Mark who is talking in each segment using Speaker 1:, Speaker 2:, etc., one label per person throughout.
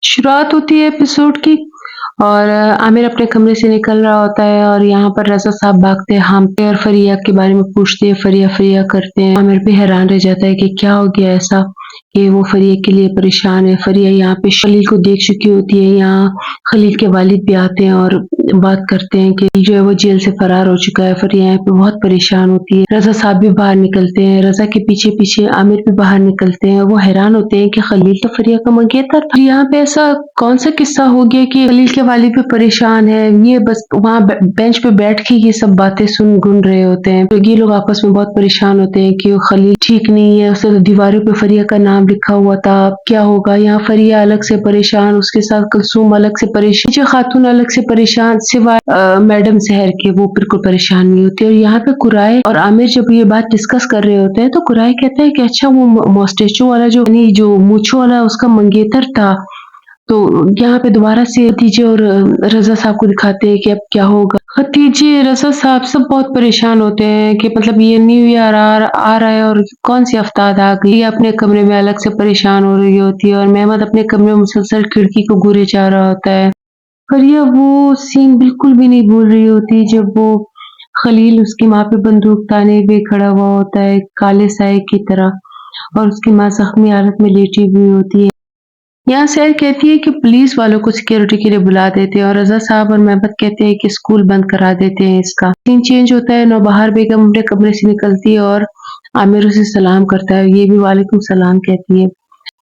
Speaker 1: शुरुआत होती है एपिसोड की और आमिर अपने कमरे से निकल रहा होता है और यहाँ पर रज़ा साहब भागते हैं, हामते और फरिया के बारे में पूछते हैं, फरिया फरिया करते हैं। आमिर भी हैरान रह जाता है कि क्या हो गया ऐसा कि वो फरिया के लिए परेशान है। फरिया यहाँ पे खलील को देख चुकी होती है। यहाँ खलील के वालिद भी आते हैं और बात करते हैं कि जो है वो जेल से फरार हो चुका है। फरिया यहाँ पे बहुत परेशान होती है। रज़ा साहब भी बाहर निकलते हैं। रज़ा के पीछे पीछे आमिर भी बाहर निकलते हैं। वो हैरान होते हैं कि खलील तो फरिया का मंगेतर था। यहाँ पे ऐसा कौन सा किस्सा हो गया कि खलील के वालिद भी परेशान है। ये बस वहाँ बेंच पे बैठ के ये सब बातें सुन गुन रहे होते हैं। तो ये लोग आपस में बहुत परेशान होते हैं कि खलील ठीक नहीं है, उसे दीवारों पे फरिया का नाम लिखा हुआ था, अब क्या होगा। यहाँ फरिया अलग से परेशान, उसके साथ कुलसूम अलग से परेशान, जो खातून अलग से परेशान, सिवाय मैडम सहर के, वो बिल्कुल परेशान नहीं होती। और यहाँ पे कुराए और आमिर जब ये बात डिस्कस कर रहे होते हैं तो कुराए कहता है कि अच्छा वो मोस्टेचो वाला जो मूछो वाला उसका मंगेतर था। तो यहाँ पे दोबारा से खतीजे और रज़ा साहब को दिखाते हैं कि अब क्या होगा। खतीजे, रज़ा साहब सब बहुत परेशान होते हैं कि मतलब ये न्यू ईयर आ रहा है और कौन सी आफताब आ गई। ये अपने कमरे में अलग से परेशान हो रही होती है और मेहमद अपने कमरे में मुसलसल खिड़की को घूरे जा रहा होता है। पर यह वो सीन बिल्कुल भी नहीं भूल रही होती जब वो खलील उसकी माँ पे बंदूक ताने हुए खड़ा हुआ होता है काले साए की तरह और उसकी माँ जख्मी हालत में लेटी हुई होती है। यहाँ सैर कहती है कि पुलिस वालों को सिक्योरिटी के लिए बुला देते हैं और रज़ा साहब और मेहमद कहते हैं कि स्कूल बंद करा देते हैं इसका। सीन चेंज होता है। नौबहार बेगम अपने कमरे से निकलती है और आमिर उसे सलाम करता है। ये भी वालेकुम सलाम कहती है।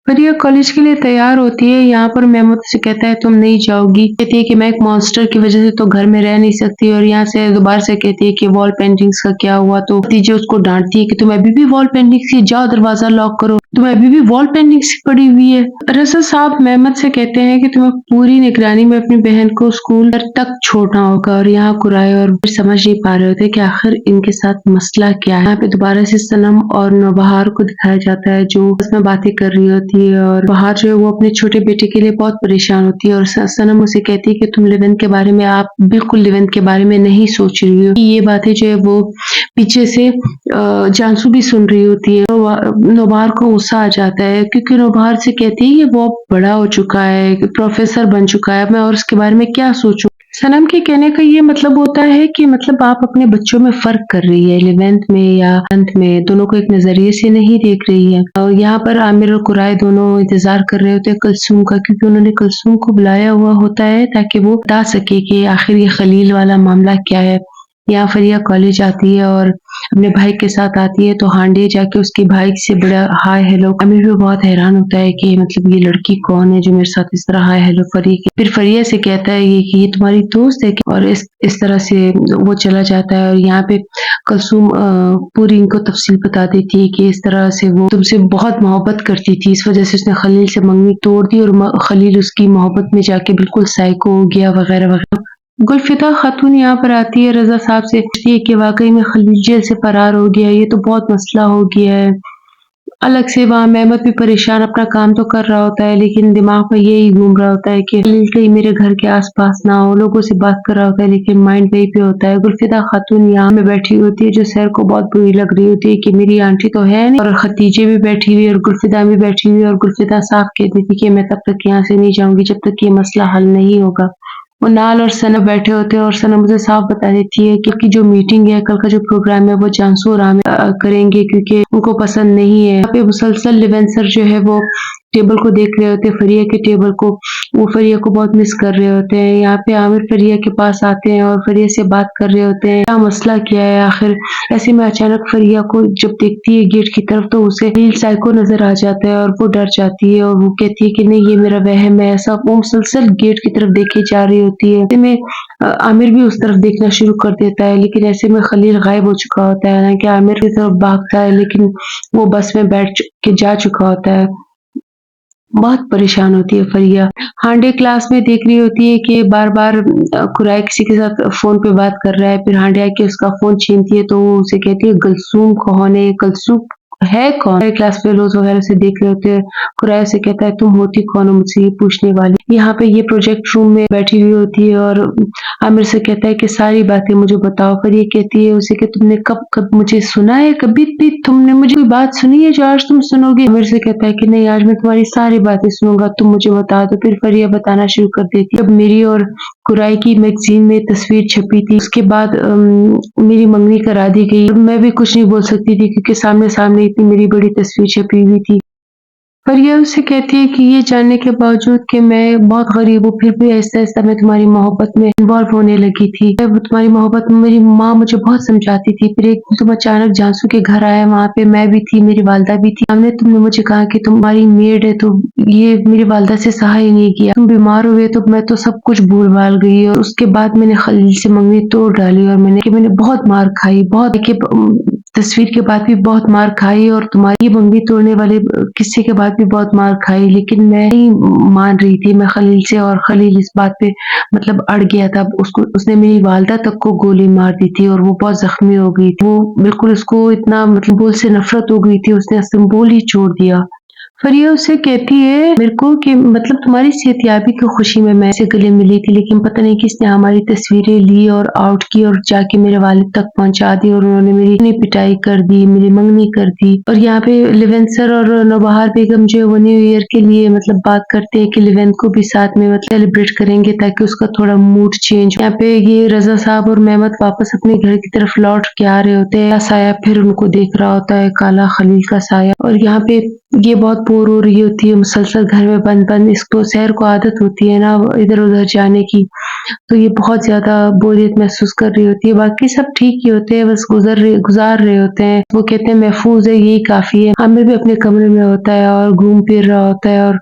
Speaker 1: फरिया कॉलेज के लिए तैयार होती है। यहाँ पर मेहमूद से कहता है तुम नहीं जाओगी। कहती है कि मैं एक मॉन्स्टर की वजह से तो घर में रह नहीं सकती। और यहाँ से दोबारा से कहती है कि वॉल पेंटिंग्स का क्या हुआ। तो तीजे उसको डांटती है कि तुम अभी भी वॉल पेंटिंग्स की, जाओ दरवाजा लॉक करो, तुम्हें अभी भी वॉल पेंटिंग्स की पड़ी हुई है। रज़ा साहब मेहमद से कहते हैं कि तुम्हें पूरी निगरानी में अपनी बहन को स्कूल तक छोड़ना होगा। और यहाँ कुराए और फिर समझ नहीं पा रहे होते कि आखिर इनके साथ मसला क्या है। यहाँ पे दोबारा से सनम और नौबहार को दिखाया जाता है जो उसमें बातें कर रही होती है और बहार जो है वो अपने छोटे बेटे के लिए बहुत परेशान होती है। और सनम उसे कहती है कि तुम लिवेंथ के बारे में, आप बिल्कुल लिवेंथ के बारे में नहीं सोच रही हो। ये बातें जो है वो पीछे से जानसू भी सुन रही होती है। नौबहार को गुस्सा आ जाता है क्योंकि नौबहार से कहती है कि वो बड़ा हो चुका है, प्रोफेसर बन चुका है, मैं और उसके बारे में क्या सोचूं। सनम के कहने का ये मतलब होता है कि मतलब आप अपने बच्चों में फर्क कर रही है, 11th में या 10th में, दोनों को एक नजरिए से नहीं देख रही है। और यहाँ पर आमिर और कुराए दोनों इंतजार कर रहे होते हैं कलसूम का, क्योंकि उन्होंने कलसूम को बुलाया हुआ होता है ताकि वो बता सके कि आखिर ये खलील वाला मामला क्या है। यहाँ फरिया कॉलेज आती है और अपने भाई के साथ आती है तो हांडे जाके उसके भाई से बड़ा हाय हेलो। आमिर भी बहुत हैरान होता है कि मतलब ये लड़की कौन है जो मेरे साथ इस तरह हाय हेलो कर रही है। फिर फरिया से कहता है ये कि ये तुम्हारी दोस्त है और इस तरह से वो चला जाता है। और यहाँ पे कलसूम पूरी इनको तफसील बता देती है कि इस तरह से वो तुमसे बहुत मोहब्बत करती थी, इस वजह से उसने खलील से मंगनी तोड़ दी और खलील उसकी मोहब्बत में जाके बिल्कुल साइको हो गया वगैरह वगैरह। गुलफिदा खातून यहाँ पर आती है, रज़ा साहब से पूछती है कि वाकई में खलील जेल से फरार हो गया, ये तो बहुत मसला हो गया है। अलग से वहाँ मेहमद भी परेशान अपना काम तो कर रहा होता है लेकिन दिमाग में यही घूम रहा होता है कि खलील कहीं मेरे घर के आसपास ना हो। लोगों से बात कर रहा होता है लेकिन माइंड वही पे होता है। गुलफिदा खातून यहाँ में बैठी होती है जो सैर को बहुत बुरी लग रही होती है कि मेरी आंटी तो है नहीं, और खतीजे भी बैठी हुई और गुलफिदा भी बैठी हुई। और गुलफिदा साफ कहती थी कि मैं तब तक यहाँ से नहीं जाऊंगी जब तक ये मसला हल नहीं होगा। वो नाल और सनम बैठे होते हैं और सनम मुझे साफ बता देती है कि जो मीटिंग है, कल का जो प्रोग्राम है वो जानसू और आमिर करेंगे क्योंकि उनको पसंद नहीं है। यहाँ पे मुसलसल लिवेंसर जो है वो टेबल को देख रहे होते हैं, फरिया के टेबल को। वो फरिया को बहुत मिस कर रहे होते हैं। यहाँ पे आमिर फरिया के पास आते हैं और फरिया से बात कर रहे होते हैं क्या मसला क्या है आखिर। ऐसे में अचानक फरिया को जब देखती है गेट की तरफ तो उसे रील साइको नजर आ जाता है और वो डर जाती है और वो कहती है कि नहीं ये मेरा वहम है। ऐसा वो मुसलसल गेट की तरफ देखे जा रही होती है। ऐसे में आमिर भी उस तरफ देखना शुरू कर देता है लेकिन ऐसे में खलील गायब हो चुका होता है। हालांकि आमिर की तरफ भागता है लेकिन वो बस में बैठ के जा चुका होता है। बहुत परेशान होती है फरिया। हांडे क्लास में देख रही होती है कि बार बार कुराई किसी के साथ फोन पे बात कर रहा है। फिर हांडे आके उसका फोन छीनती है तो वो उसे कहती है कलसूम कौन है। कलसूम है कौन? सारे क्लास फेलोज़ वगैरह से देख रहे होते हैं। कुरैश से कहता है तुम होती कौन हो मुझसे ये पूछने वाली? यहाँ पे ये प्रोजेक्ट रूम में बैठी हुई होती है और आमिर से कहता है कि सारी बातें मुझे बताओ। फिर ये कहती है उसे कि तुमने कब मुझे सुना है? कभी भी तुमने मुझे कोई बात सुनी है जो आज तुम सुनोगे? आमिर से कहता है कि नहीं, आज मैं तुम्हारी सारी बातें सुनूँगा, तुम मुझे बता दो। फिर फरिया बताना शुरू कर देती है। जब मेरी और कुराई की मैगज़ीन में तस्वीर छपी थी, उसके बाद मेरी मंगनी करा दी गई। मैं भी कुछ नहीं बोल सकती थी क्योंकि सामने-सामने इतनी मेरी बड़ी तस्वीर छपी हुई थी। फरिया उससे कहती है कि ये जानने के बावजूद कि मैं बहुत गरीब हूँ, फिर भी आहिस्ता-आहिस्ता मैं तुम्हारी मोहब्बत में इन्वॉल्व होने लगी थी। जब तुम्हारी मोहब्बत में मेरी माँ मुझे बहुत समझाती थी, फिर एक दिन तुम अचानक जानसू के घर आए, वहाँ पे मैं भी थी, मेरी वालिदा भी थी। सामने तुमने मुझे कहा कि तुम्हारी मेड है, तो ये मेरी वालिदा से सहा ही नहीं किया। तुम बीमार हुए तो मैं तो सब कुछ भूल-भाल गई और उसके बाद मैंने खलील से मंगनी तोड़ डाली और मैंने बहुत मार खाई, बहुत तस्वीर के बाद भी बहुत मार खाई और तुम्हारी ये मंगनी तोड़ने वाले किस्से के बाद भी बहुत मार खाई, लेकिन मैं नहीं मान रही थी मैं खलील से, और खलील इस बात पे मतलब अड़ गया था। उसको उसने मेरी वालिदा तक को गोली मार दी थी और वो बहुत ज़ख्मी हो गई थी। वो बिल्कुल उसको इतना मतलब बोल से नफ़रत हो गई थी, उसने बोल ही छोड़ दिया। फरिया उससे कहती है मेरे को कि मतलब तुम्हारी सेहतयाबी की खुशी में मैं इससे गले मिली थी, लेकिन पता नहीं किसने हमारी तस्वीरें ली और आउट की और जाके मेरे वालिद तक पहुंचा दी और उन्होंने मेरी इतनी पिटाई कर दी, मेरी मंगनी कर दी। और यहाँ पे लिवेंथ सर और नौबहार बेगम जो है वो न्यू ईयर के लिए मतलब बात करते हैं कि लिवेंथ को भी साथ में मतलब सेलिब्रेट करेंगे ताकि उसका थोड़ा मूड चेंज हो। यहाँ पे ये रजा साहब और मेहमत वापस अपने घर की तरफ लौट के आ रहे होते हैं। साया फिर उनको देख रहा होता है, काला खलील का साया। और यहाँ पे ये बहुत बोर हो रही होती है, मुसलसल घर में बंद-बंद। इसको शहर को आदत होती है ना इधर-उधर जाने की, तो ये बहुत ज़्यादा बोरियत महसूस कर रही होती है। बाकी सब ठीक ही होते हैं, बस गुज़ार रहे होते हैं। वो कहते हैं महफूज़ है, यही काफ़ी है। आमिर भी अपने कमरे में होता है और घूम फिर रहा होता है और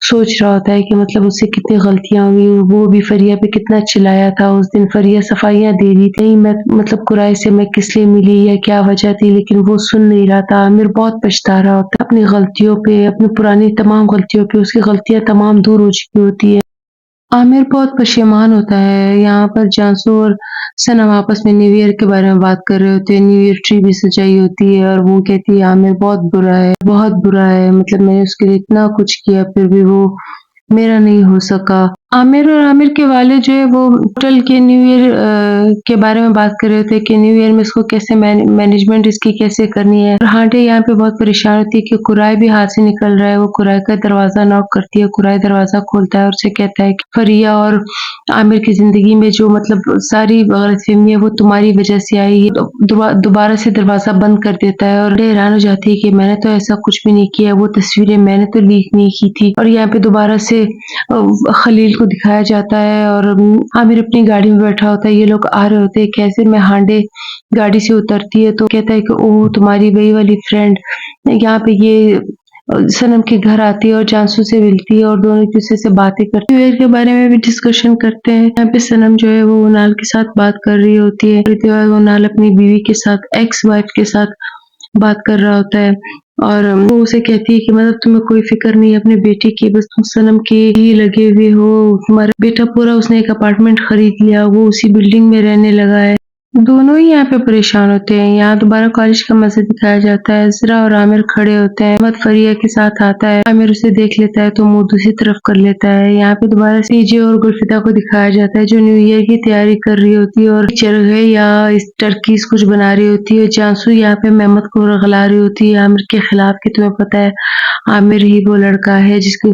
Speaker 1: सोच रहा होता है कि मतलब उससे कितनी गलतियाँ हुई, वो भी फरिया पे कितना चिल्लाया था उस दिन। फरिया सफाइयाँ दे रही थी, नहीं मैं मतलब कुरैश से मैं किस लिए मिली या क्या वजह थी, लेकिन वो सुन नहीं रहा था। आमिर बहुत पछता रहा होता है अपनी गलतियों पे, अपनी पुरानी तमाम गलतियों पे। उसकी गलतियाँ तमाम दूर हो चुकी होती है। आमिर बहुत पशेमान होता है। यहाँ पर जानसू और सनम आपस में न्यू ईयर के बारे में बात कर रहे होते हैं। न्यू ईयर ट्री भी सजाई होती है और वो कहती है आमिर बहुत बुरा है, मतलब मैंने उसके लिए इतना कुछ किया फिर भी वो मेरा नहीं हो सका। आमिर और आमिर के वालिद जो है वो होटल के न्यू ईयर के बारे में बात कर रहे थे कि न्यू ईयर में इसको कैसे मैनेजमेंट इसकी कैसे करनी है। और हांडे यहाँ पे बहुत परेशान होती है कि कुराई भी हाथ से निकल रहा है। वो कुराई का दरवाज़ा नॉक करती है, कुराई दरवाज़ा खोलता है और उसे कहता है कि फरिया और आमिर की ज़िंदगी में जो मतलब सारी गलतफ़हमी है वो तुम्हारी वज़ह से आई है। दोबारा से दरवाज़ा बंद कर देता है और हैरान हो जाती है कि मैंने तो ऐसा कुछ भी नहीं किया, वो तस्वीरें मैंने तो लीक नहीं की थी। और यहाँ पे दोबारा से खलील को दिखाया जाता है और आमिर अपनी गाड़ी में बैठा होता है, ये लोग आ रहे होते हैं। कैसे में हांडे गाड़ी से उतरती है तो कहता है कि ओह तुम्हारी वही वाली फ्रेंड। यहाँ पे ये सनम के घर आती है और जानसू से मिलती है और दोनों एक दूसरे से बातें करते हैं। न्यू ईयर के बारे में भी डिस्कशन करते हैं। यहाँ पे सनम जो है वो उनाल के साथ बात कर रही होती है। इतनी बार उनाल अपनी बीवी के साथ एक्स वाइफ के साथ बात कर रहा होता है और वो उसे कहती है कि मतलब तुम्हें कोई फ़िक्र नहीं है अपने बेटे की, बस तुम सनम के ही लगे हुए हो। तुम्हारा बेटा पूरा उसने एक अपार्टमेंट खरीद लिया, वो उसी बिल्डिंग में रहने लगा है। दोनों ही यहाँ पे परेशान होते हैं। यहाँ दोबारा कॉलेज का मंज़र दिखाया जाता है। ज़रा और आमिर खड़े होते हैं। अहमद फरिया के साथ आता है। आमिर उसे देख लेता है तो मुँह दूसरी तरफ कर लेता है। यहाँ पे दोबारा से टीजे और गुलफिदा को दिखाया जाता है जो न्यू ईयर की तैयारी कर रही होती है और चरखे या इस टर्कीज़ कुछ बना रही होती है। जानसू यहाँ पे मेहमत को रगला रही होती है आमिर के खिलाफ कि तुम्हें पता है आमिर ही वो लड़का है जिसको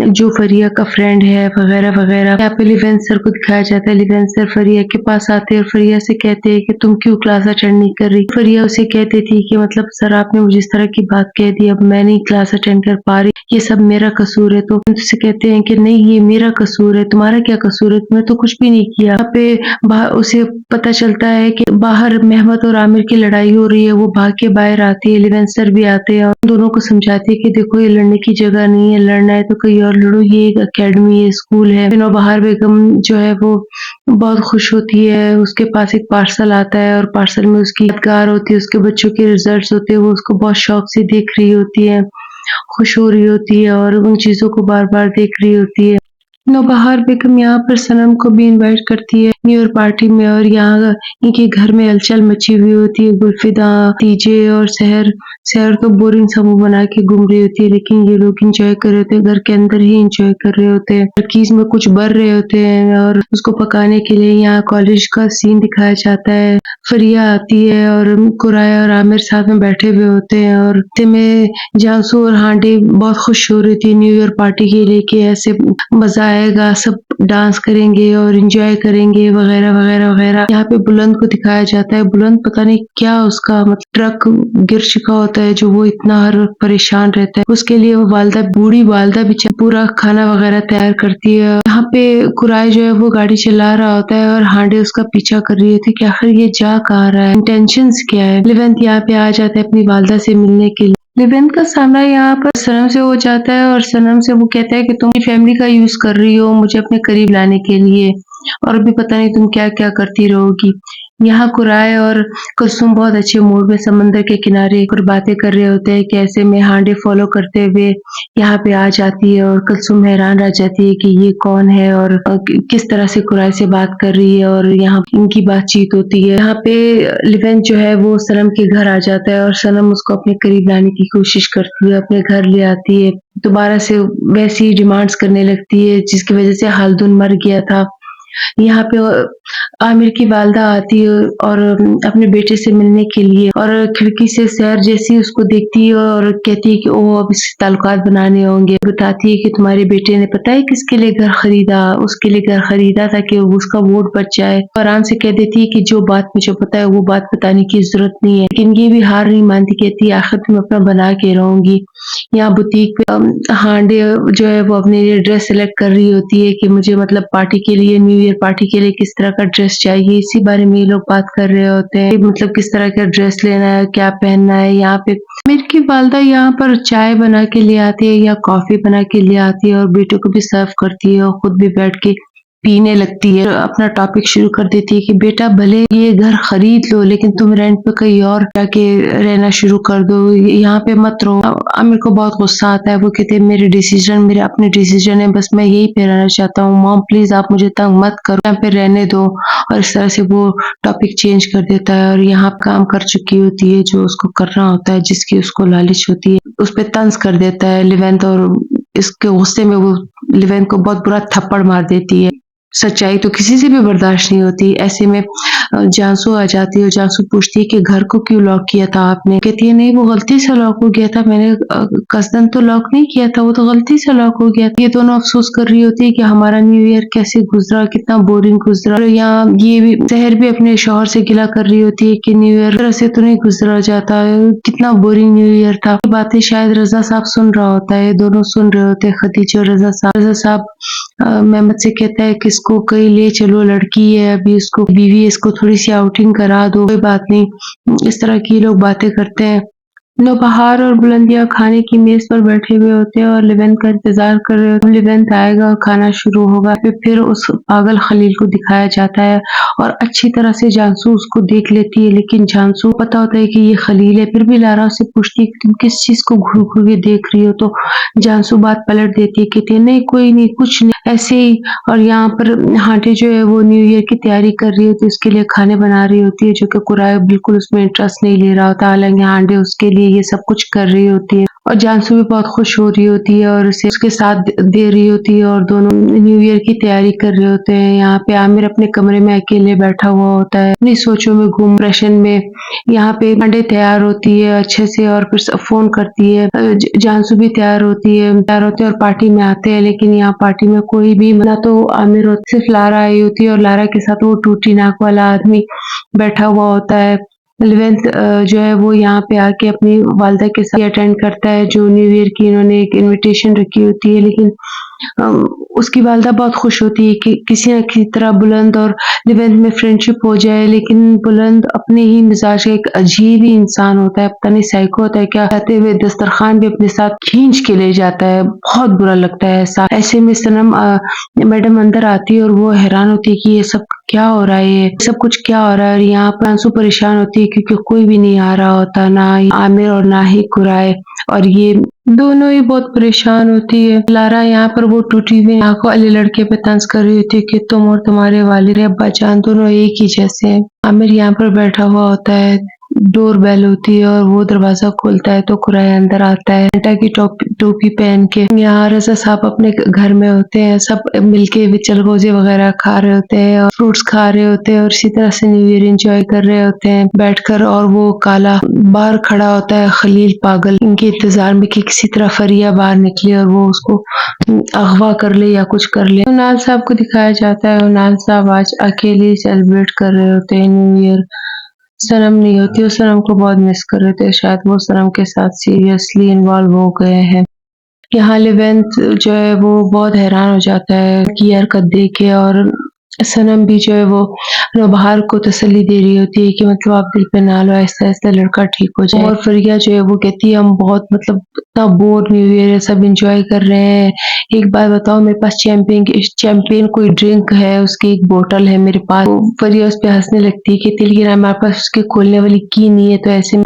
Speaker 1: जो फरिया का फ्रेंड है वगैरह-वगैरह। यहाँ पे लिवेंथ सर को दिखाया जाता है। लिवेंथ सर फरिया के पास आते हैं और फरिया से कहते हैं कि तुम क्यों क्लास अटेंड नहीं कर रही? फरिया उसे कहती थी कि मतलब सर आपने मुझे इस तरह की बात कह दी, अब मैं नहीं क्लास अटेंड कर पा रही, ये सब मेरा कसूर है। तो उनसे कहते हैं कि नहीं ये मेरा कसूर है, तुम्हारा क्या कसूर है? तुमने तो कुछ भी नहीं किया। यहाँ पे उसे पता चलता है कि बाहर मेहमत और आमिर की लड़ाई हो रही है। वो भाग के बाहर आती है, लिवेंथ सर भी आते हैं और दोनों को समझाती है कि देखो ये लड़ने की जगह नहीं है, लड़ना है तो कहीं और लड़ो, ये एक अकेडमी है, स्कूल है। नौबहार बेगम जो है वो बहुत खुश होती है, उसके पास एक पार्सल आता है और पार्सल में उसकी यादगार होती है, उसके बच्चों के रिजल्ट्स होते हैं, वो उसको बहुत शौक से देख रही होती है, खुश हो रही होती है और उन चीज़ों को बार-बार देख रही होती है। नौबहार बेगम यहाँ पर सनम को भी इनवाइट करती है न्यू ईयर पार्टी में, और यहाँ इनके घर में हलचल मची हुई होती है। गुलफिदा, तीजे और सहर सहर तो बोरिंग सा मुंह बना के घूम रही होती है, लेकिन ये लोग इंजॉय कर रहे होते हैं, घर के अंदर ही इंजॉय कर रहे होते हैं। टर्कीज में कुछ भर रहे होते हैं और उसको पकाने के लिए यहाँ कॉलेज का सीन दिखाया जाता है। फरिया आती है और कुराया और आमिर साथ में बैठे हुए होते हैं, और इतने में जानसू और हांडी बहुत खुश हो रही थी न्यू ईयर पार्टी के लिए कि ऐसे मजा आएगा, सब डांस करेंगे और एंजॉय करेंगे वगैरह वगैरह वगैरह। यहाँ पे बुलंद को दिखाया जाता है। बुलंद पता नहीं क्या उसका मतलब ट्रक गिर चुका होता है, जो वो इतना हर वक्त परेशान रहता है। उसके लिए वो वालदा, बूढ़ी वालदा भी पूरा खाना वगैरह तैयार करती है। यहाँ पे कुराई जो है वो गाड़ी चला रहा होता है और हांडे उसका पीछा कर रही होती है कि आखिर ये जा कहाँ रहा है, इंटेंशंस क्या है। लिवेंथ यहाँ पे आ जाता है अपनी वालदा से मिलने के लिए। लिवेंथ का सामना यहाँ पर सनम से हो जाता है और सनम से वो कहता है कि तुम फैमिली का यूज कर रही हो मुझे अपने करीब लाने के लिए, और अभी पता नहीं तुम क्या क्या करती रहोगी। यहाँ कुराय और कुलसुम बहुत अच्छे मूड में समंदर के किनारे और बातें कर रहे होते हैं कि ऐसे में हांडे फॉलो करते हुए यहाँ पे आ जाती है, और कुलसुम हैरान रह जाती है कि ये कौन है और किस तरह से कुराय से बात कर रही है, और यहाँ इनकी बातचीत होती है। यहाँ पे लिवेंथ जो है वो सनम के घर आ जाता है और सनम उसको अपने करीब लाने की कोशिश करती है, अपने घर ले आती है। दोबारा से वैसी डिमांड्स करने लगती है जिसकी वजह से हालदुन मर गया था। यहाँ पे आमिर की वालदा आती है और अपने बेटे से मिलने के लिए, और खिड़की से सैर जैसी उसको देखती है और कहती है कि ओ अब इससे ताल्लुकात बनाने होंगे। बताती है कि तुम्हारे बेटे ने पता है किसके लिए घर खरीदा, उसके लिए घर खरीदा था कि उसका वोट बच जाए। आराम से कह देती है कि जो बात मुझे पता है वो बात बताने की जरूरत नहीं है, लेकिन ये भी हार नहीं मानती, कहती है आखिर तुम अपना बना के रहूंगी। यहाँ बुटीक पे हांडे जो है वो अपने लिए ड्रेस सेलेक्ट कर रही होती है कि मुझे मतलब पार्टी के लिए, न्यू ईयर पार्टी के लिए किस तरह का ड्रेस चाहिए। इसी बारे में ये लोग बात कर रहे होते हैं, मतलब किस तरह का ड्रेस लेना है, क्या पहनना है। यहाँ पे मेरी की वालदा यहाँ पर चाय बना के ले आती है या कॉफी बना के ले आती है और बेटों को भी सर्व करती है और खुद भी बैठ के पीने लगती है। अपना टॉपिक शुरू कर देती है कि बेटा भले ये घर खरीद लो, लेकिन तुम रेंट पे कहीं और जाके रहना शुरू कर दो, यहाँ पे मत रहो। आमिर को बहुत गुस्सा आता है, वो कहते हैं मेरे अपने डिसीजन है, बस मैं यही पे रहना चाहता हूँ, मॉम प्लीज आप मुझे तंग मत करो, यहाँ पे रहने दो। और इस तरह से वो टॉपिक चेंज कर देता है और यहाँ काम कर चुकी होती है जो उसको करना होता है, जिसकी उसको लालच होती है, उस पर तंज कर देता है लिवेंथ, और इसके गुस्से में वो लिवेंथ को बहुत बुरा थप्पड़ मार देती है। सच्चाई तो किसी से भी बर्दाश्त नहीं होती। ऐसे में जानसू आ जाती है और जानसू पूछती है कि घर को क्यों लॉक किया था आपने। कहती है नहीं वो गलती से लॉक हो गया था, मैंने कसदन तो लॉक नहीं किया था, वो तो गलती से लॉक हो गया था। ये दोनों अफसोस कर रही होती है कि हमारा न्यू ईयर कैसे गुजरा, कितना बोरिंग गुजरा। और यहाँ ये भी सहर भी अपने शौहर से गिला कर रही होती है कि न्यू ईयर तरह से तो नहीं गुजरा जाता, कितना बोरिंग न्यू ईयर था। ये बातें शायद रजा साहब सुन रहा होता है, दोनों सुन रहे होते हैं, खदीजा और रजा साहब। रजा साहब मेहमद से कहता है कि इसको कहीं ले चलो, लड़की है अभी, इसको बीवी है, इसको थोड़ी सी आउटिंग करा दो, कोई बात नहीं। इस तरह की लोग बातें करते हैं। नौबहार और बुलंदिया खाने की मेज पर बैठे हुए होते हैं और लिवेंथ का इंतजार कर रहे होते हैं। लिवेंथ आएगा और खाना शुरू होगा। फिर उस पागल खलील को दिखाया जाता है और अच्छी तरह से जानसू उसको देख लेती है, लेकिन जानसू पता होता है कि ये खलील है। फिर भी लारा उससे पूछती है कि तुम किस चीज को घूर घूर के देख रही हो, तो जानसू बात पलट देती है, कहती है नहीं कोई नहीं, कुछ नहीं, ऐसे ही। और यहाँ पर हांटे जो है वो न्यू ईयर की तैयारी कर रही होती है, उसके लिए खाने बना रही होती है, जो कि कुराया बिल्कुल उसमें इंटरेस्ट नहीं ले रहा होता, हालांकि हांडे उसके लिए ये सब कुछ कर रही होती है। और जानसू भी बहुत खुश हो रही होती है और उसे उसके साथ दे रही होती है और दोनों न्यू ईयर की तैयारी कर रहे होते हैं। यहाँ पे आमिर अपने कमरे में अकेले बैठा हुआ होता है, अपनी सोचों में घूम प्रशन में। यहाँ पे हांडे तैयार होती है अच्छे से और फिर फोन करती है। जानसू भी तैयार होती है और पार्टी में आते हैं, लेकिन यहाँ पार्टी में कोई भी ना तो आमिर होता, सिर्फ लारा आई होती है और लारा के साथ वो टूटी नाक वाला आदमी बैठा हुआ होता है। लिवेंथ जो है वो यहाँ पे आके अपनी वालदा के साथ अटेंड करता है, जो न्यू ईयर की इन्होंने एक इनविटेशन रखी होती है, लेकिन उसकी वालदा बहुत खुश होती है कि किसी न किसी तरह बुलंद और लिवेंथ में फ्रेंडशिप हो जाए। लेकिन बुलंद अपने ही मिजाज का एक अजीब ही इंसान होता है, पता नहीं साइको होता है क्या, जाते हुए दस्तरखान भी अपने साथ खींच के ले जाता है, बहुत बुरा लगता है ऐसा। ऐसे में सनम मैडम अंदर आती है और वो हैरान होती है कि ये सब क्या हो रहा है, ये सब कुछ क्या हो रहा है। और यहाँ पर आंसू परेशान होती है क्योंकि कोई भी नहीं आ रहा होता, ना आमिर और ना ही कुराय, और ये दोनों ही बहुत परेशान होती है। लारा यहाँ पर वो टूटी हुई आंखों वाले लड़के पे तंज कर रही होती है कि तुम और तुम्हारे वालिद अब्बा जान दोनों एक ही जैसे हैं। आमिर यहाँ पर बैठा हुआ होता है, डोर बेल होती है और वो दरवाजा खोलता है तो कुराया अंदर आता है सेंटा की टोपी पहन के। यहाँ रजा साहब अपने घर में होते हैं, सब मिलके चलगोजे वगैरह खा रहे होते हैं और फ्रूट्स खा रहे होते हैं और इसी तरह से न्यू ईयर एंजॉय कर रहे होते हैं बैठकर। और वो काला बाहर खड़ा होता है, खलील पागल, इनके इंतजार में कि किसी तरह फरिया बाहर निकले और वो उसको अगवा कर ले या कुछ कर ले। उनाल साहब को दिखाया जाता है, उनाल साहब आज अकेले सेलिब्रेट कर रहे होते हैं न्यू ईयर। सनम नहीं होती, वो सनम को बहुत मिस कर रहे थे, शायद वो सनम के साथ सीरियसली इन्वॉल्व हो गए हैं। यहाँ लेवेंथ जो है वो बहुत हैरान हो जाता है की हरकत देख के, और सनम भी जो है वो नौबहार को तसल्ली दे रही होती है कि मतलब आप दिल पे ना लो, आहिस्ता आहिस्ता लड़का ठीक हो जाए। और फरिया जो है वो कहती है हम बहुत मतलब इतना बोर न्यू ईयर है, सब इंजॉय कर रहे हैं, एक बात बताओ मेरे पास चैंपियन कोई ड्रिंक है, उसकी एक बोतल है मेरे पास। तो फरिया उस पे हंसने लगती है कि तिल गिरा हमारे पास उसके खोलने वाली की नहीं है। तो ऐसे में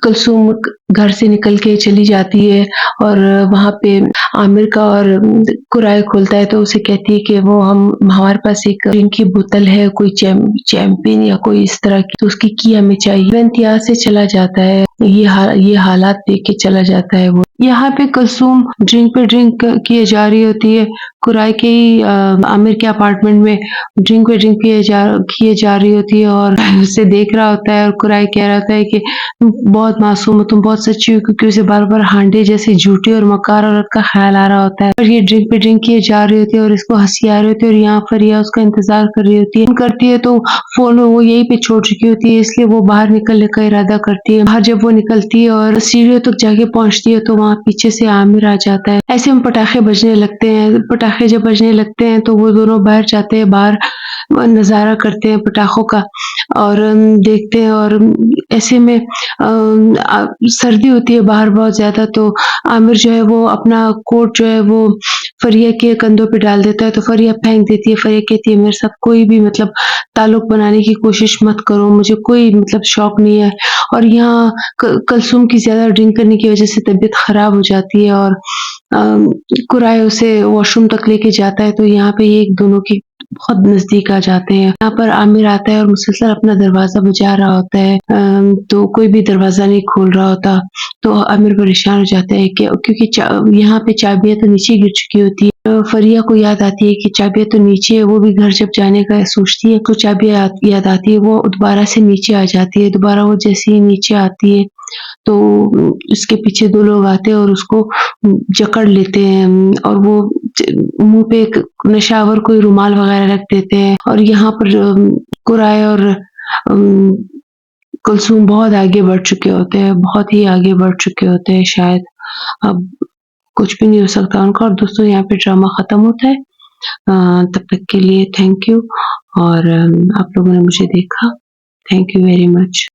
Speaker 1: कुलसूम घर से निकल के चली जाती है और वहाँ पे आमिर का और कुराय खोलता है तो उसे कहती है कि वो हमारे पास एक ड्रिंक की बोतल है, कोई चैंपियन या कोई इस तरह की, तो उसकी की हमें चाहिए। इवेंट यहाँ से चला जाता है, ये हालात देख के चला जाता है वो। यहाँ पे कुलसूम ड्रिंक पे ड्रिंक किए जा रही होती है, कुराय के ही आमिर के अपार्टमेंट में ड्रिंक पे ड्रिंक किए जा रही होती है और उसे देख रहा होता है और कुराय कह रहा होता है कि तुम बहुत मासूम हो, तुम बहुत सच्ची हो, क्योंकि उसे बार बार हांडे जैसी झूठी और मकार औरत का ख्याल आ रहा होता है। और ये ड्रिंक पे ड्रिंक किए जा रही होती है और इसको हंसी आ रही होती है और यहाँ फरिया उसका इंतजार कर रही होती है। फोन करती है तो फोन वो यहीं पे छोड़ चुकी होती है, इसलिए वो बाहर निकलने का इरादा करती है। बाहर जब वो निकलती है और सीढ़ियों तक जाके पहुंचती है तो वहाँ पीछे से आमिर आ जाता है। ऐसे में पटाखे बजने लगते हैं, पटाखे जब बजने लगते हैं तो वो दोनों बाहर जाते हैं, बाहर नजारा करते हैं पटाखों का और देखते हैं। और ऐसे में सर्दी होती है बाहर बहुत ज्यादा, तो आमिर जो है वो अपना कोट जो है वो फरिया के कंधों पे डाल देता है तो फरिया फेंक देती है। फरिया कहती है मेरे साथ कोई भी मतलब ताल्लुक बनाने की कोशिश मत करो, मुझे कोई मतलब शौक नहीं है। और यहाँ कलसूम की ज्यादा ड्रिंक करने की वजह से तबीयत खराब हो जाती है और कुराय उसे वॉशरूम तक लेके जाता है। तो यहाँ पे ये एक दोनों की बहुत नजदीक आ जाते हैं। यहाँ पर आमिर आता है और मुसलसल अपना दरवाजा बजा रहा होता है, तो कोई भी दरवाजा नहीं खोल रहा होता। तो आमिर परेशान हो जाता है कि क्योंकि यहाँ पे चाबियां तो नीचे गिर चुकी होती है। फरिया को याद आती है कि चाबियां तो नीचे है, वो भी घर जब जाने का सोचती है तो चाबियां याद आती है, वो दोबारा से नीचे आ जाती है। दोबारा वो जैसे ही नीचे आती है तो उसके पीछे दो लोग आते हैं और उसको जकड़ लेते हैं और वो मुंह पे एक नशावर कोई रुमाल वगैरह रख देते हैं। और यहाँ पर कुराय और अम, कुलसूम बहुत आगे बढ़ चुके होते हैं, बहुत ही आगे बढ़ चुके होते हैं, शायद अब कुछ भी नहीं हो सकता उनका। और दोस्तों यहाँ पे ड्रामा खत्म होता है। तब तक के लिए थैंक यू। और आप लोगों ने मुझे देखा, थैंक यू वेरी मच।